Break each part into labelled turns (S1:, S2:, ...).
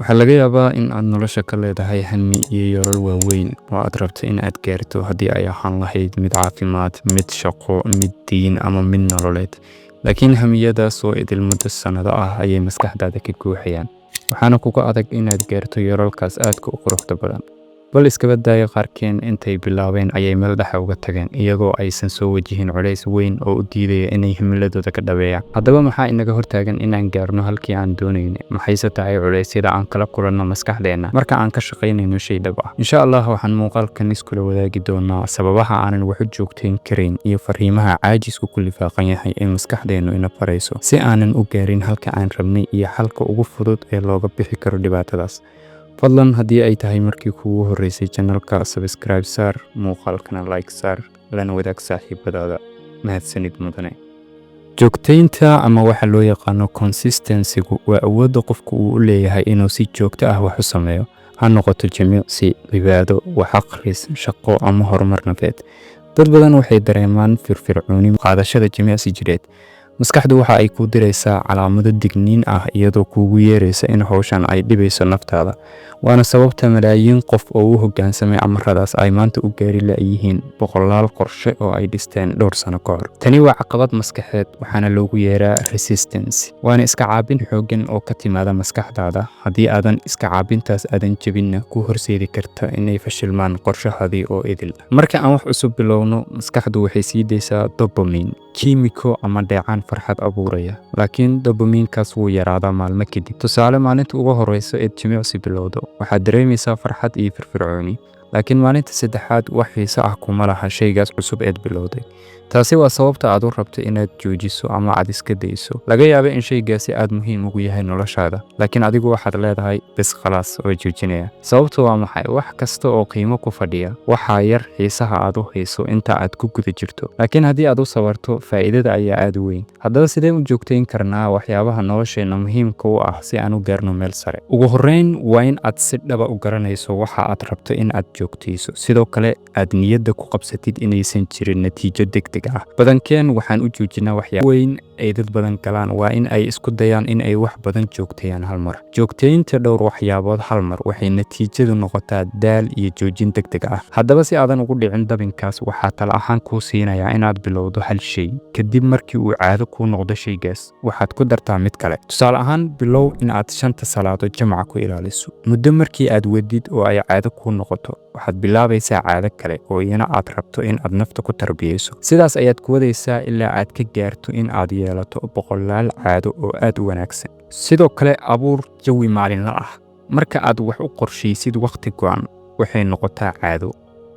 S1: waxaa laga yaabaa in aad nolosha ka leedahay hami iyo yoolal waaweyn oo aad rabto in aad gaarto haddii ay ahaan lahayd mid caafimaad, mid shaqo, mid diin ama mid nololeed. laakiin hamiyadaas oo idil muddo sannado ah ayay maskaxdaada ka guuxayaan, waxaana kuga adag inaad gaarto yoolalkaas aadka u quruxda badan. bal iskaba daaya qaarkeen intay bilaabeen ayay meel dhexe uga tageen iyagoo aysan soo wajihin culays weyn oo u diidaya inay himiladooda ka dhabeeyaan. haddaba maxaa inaga hortaagan inaan gaarno halkii aan doonayna? maxayse tahay culaysyada aan kala kulanno maskaxdeenna marka aan ka shaqaynayno shay dhab ah? insha allah waxaan muuqaalkan iskula wadaagi doonaa sababaha aanan wax u joogtayn karayn iyo fariimaha caajisku ku lifaaqan yahay ee maskaxdeennu ina farayso si aanan u gaarin halka aan rabnay iyo xalka ugu fudud ee looga bixi karo dhibaatadaas. fadlan haddii ay tahay markii kuugu horreysay channelka, subscribe saar, muuqaalkana like saar, lana wadaag saaxiibadaada. mahadsanid mudane. joogtaynta ama waxa loo yaqaano consistency-gu waa awoodda qofku uu u leeyahay inuu si joogto ah wax u sameeyo, ha noqoto jimicsi, cibaado, wax akhris, shaqo ama horumar nafeed. dad badan waxay dareemaan firfircooni qaadashada jimicsi jireed. maskaxdu waxa ay ku diraysaa calaamado digniin ah iyadoo kuugu yeeraysa in hawshan ay dhibayso naftaada. waana sababta malaayiin qof oo u hoggaansamay amaradaas ay maanta u gaari la'yihiin boqolaal qorshe oo ay dhisteen dhowr sano ka hor. tani waa caqabad maskaxeed, waxaana loogu yeeraa resistance. waana iska caabin xooggan oo ka timaada maskaxdaada. haddii aadan iska caabintaas aadan jebinna ku horseedi karta inay fashilmaan qorshahadii oo idil. marka aan wax cusub bilowno, maskaxdu waxay sii daysaa dopamine, kiimiko ama dheecaan farxad abuuraya, laakiin dopamiinkaas wuu yaraadaa maalmo kadib. tusaale, maalinta ugu horreysa eed jimicsi bilowdo waxaad dareemaysaa farxad iyo firfircooni, laakiin maalinta saddexaad wax xiise ah kuma laha shaygaas cusub eed bilowday. taasi waa sababta aad u rabto inaad joojiso ama aad iska dayso. laga yaabo in shaygaasi aad muhiim ugu yahay noloshaada, laakiin adigu waxaad leedahay bes khalaas oo joojinaya. sababtu waa maxay? wax kasta oo qiimo ku fadhiya waxaa yar xiisaha aad u hayso inta aad ku guda jirto, laakiin haddii aad u sabarto, faa'iidada ayaa aad u weyn. haddaba sidee u joogtayn karnaa waxyaabaha nolosheenna muhiimka u ah si aan u gaarno meel sare? ugu horreyn, waa in aad si dhaba u garanayso waxa aad rabto in aad joogtayso, sidoo kale aad niyadda ku qabsatid inaysan jirin natiijo degdeg ah. badankeen waxaan u joojinaa waxyaabo weyn ay dad badan galaan. waa in ay isku dayaan in ay wax badan joogteeyaan hal mar. joogtaynta dhowr waxyaabood hal mar waxay natiijadu noqotaa daal iyo joojin degdeg ah. haddaba si aadan ugu dhicin dabinkaas, waxaa tala ahaan kuu siinayaa inaad bilowdo hal shay, kadib markii uu caado kuu noqdo shaygaas waxaad ku dartaa mid kale. tusaale ahaan, bilow in aad 5 salaadood jamaca ku ilaaliso. muddo markii aad wadid oo ay caado kuu noqoto, waxaad bilaabaysaa caado kale oo iyana aad rabto in aad nafta ku tarbiyeyso. sidaas ayaad ku wadaysaa ilaa aad ka gaarto in aad yeelato boqolaal caado oo aad u wanaagsan. sidoo kale, abuur jawi maalinle ah. marka aad wax u qorshaysid wakhti go'an, waxay noqotaa caado.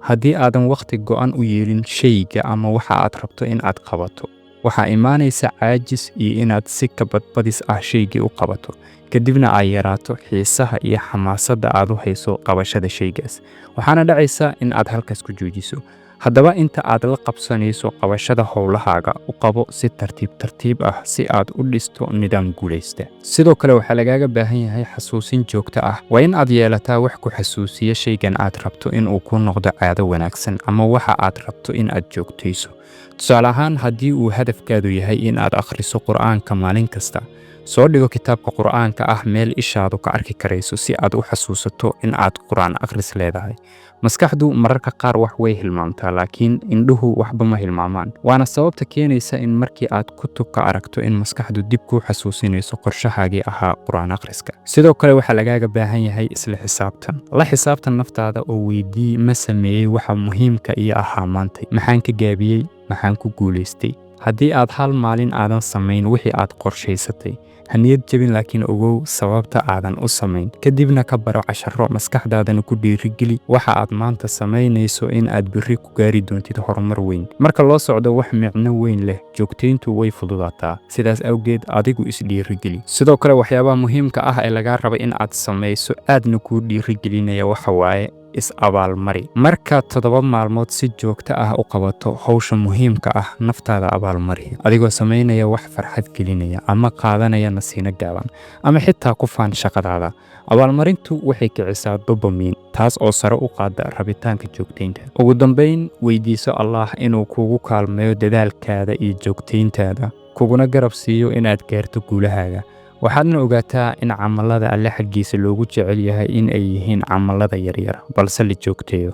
S1: haddii aadan wakhti go'an u yeelin shayga ama waxa aad rabto in aad qabato, waxaa imaanaysa caajis iyo inaad si ka badbadis ah shaygii u qabato, kadibna ay yaraato xiisaha iyo xamaasadda aad u hayso qabashada shaygaas, waxaana dhacaysa in aad halkaas ku joojiso. haddaba inta aad la qabsanayso qabashada howlahaaga, u qabo si tartiib tartiib ah si aad u dhisto nidaam guulaysta. sidoo kale waxaa lagaaga baahan yahay xasuusin joogto ah. waa in aad yeelataa wax ku xasuusiya shaygan aad rabto in uu ku noqdo caado wanaagsan ama waxa aad rabto in aad joogtayso. tusaale ahaan, haddii uu hadafkaadu yahay in aad akhriso qur'aanka maalin kasta, soo dhigo kitaabka qur'aanka ah meel ishaadu ka arki karayso si aad u xasuusato in aad qur'aan akhris leedahay. maskaxdu mararka qaar wax way hilmaamtaa, laakiin indhuhu waxba ma hilmaamaan. waana sababta keenaysa in markii aad kutub ka aragto in maskaxdu dib kuu xasuusinayso qorshahaagii ahaa qur'aan akhriska. sidoo kale waxaa lagaaga baahan yahay isla xisaabtan. la xisaabtan naftaada oo weydii, ma sameeyey waxa muhiimka iyo ahaa maantay? maxaan ka gaabiyey? maxaan ku guulaystay? haddii aad hal maalin aadan samayn wixii aad qorshaysatay, ha niyad jebin, laakiin ogow sababta aadan u samayn. kadibna ka baro casharo, maskaxdaadana ku dhiirigeli waxa aad maanta samaynayso in aad berri ku gaari doontid horumar weyn. marka loo socdo wax micno weyn leh, joogtayntu way fududaataa. sidaas awgeed, adigu isdhiirigeli. sidoo kale, waxyaabaha muhiimka ah ee lagaa raba in aad samayso aadna kuu dhiirigelinaya waxa waaye is-abaalmari. markaad 7 maalmood si joogto ah u qabato hawsha muhiimka ah, naftaada abaalmari adigoo samaynaya wax farxad gelinaya ama qaadanaya nasiino gaaban ama xitaa ku faan shaqadaada. abaalmarintu waxay kicisaa dopamine, taas oo sare u qaada rabitaanka joogtaynta. ugu dambayn, weydiiso Allah inuu kugu kaalmeeyo dadaalkaada iyo joogtayntaada, kuguna garab siiyo inaad gaarto guulahaaga. waxaadna ogaataa in camalada alle xaggiisa loogu jecel yahay in ay yihiin camalada yaryar balse la joogteeyo.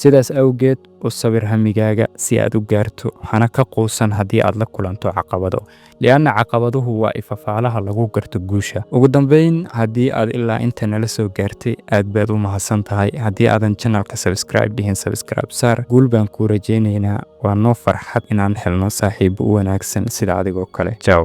S1: sidaas awgeed u sabir hamigaaga si aad u gaarto, hana ka quusan haddii aad la kulanto caqabado, lianna caqabaduhu waa ifafaalaha lagu garto guusha. ugu dambeyn, haddii aad ilaa inta nala soo gaartay, aad baad u mahadsan tahay. haddii aadan channelka subscribe dhihin, subscribe saar. guul baan kuu rajaynaynaa. waa noo farxad inaan helno saaxiibo u wanaagsan sida adigoo kale. Ciao.